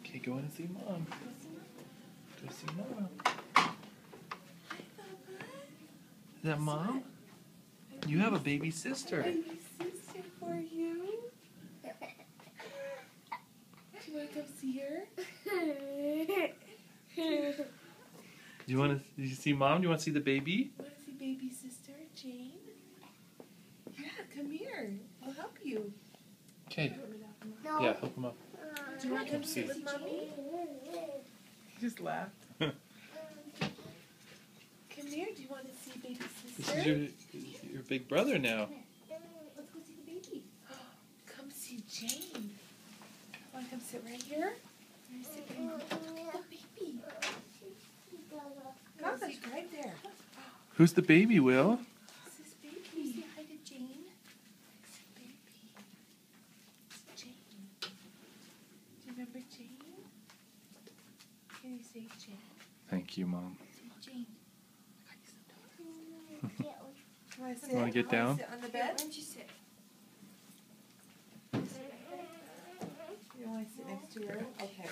Okay, go in and see Mom. Go see Mom. Is that Mom? You have a baby sister. Baby sister for you. Do you want to come see her? Do you want to see Mom? Do you want to see the baby? Want to see baby sister, Jane? Yeah, come here. I'll help you. Okay. No. Yeah, help him up. Do you want to come sit with Mommy? He just laughed. Come here. Do you want to see baby sister? This is your big brother now. Let's go see the baby. Come see Jane. Want to come sit right here? Want to sit right here? The baby. Come, she's right there. Who's the baby, Will? This is baby. Say hi to Jane. It's baby. It's Jane. Do you remember Jane? Can you say Jane? Thank you, Mom. Say Jane. You want to sit? You wanna get down? Sit on the bed? Why don't you sit? You want to sit next to her? Okay.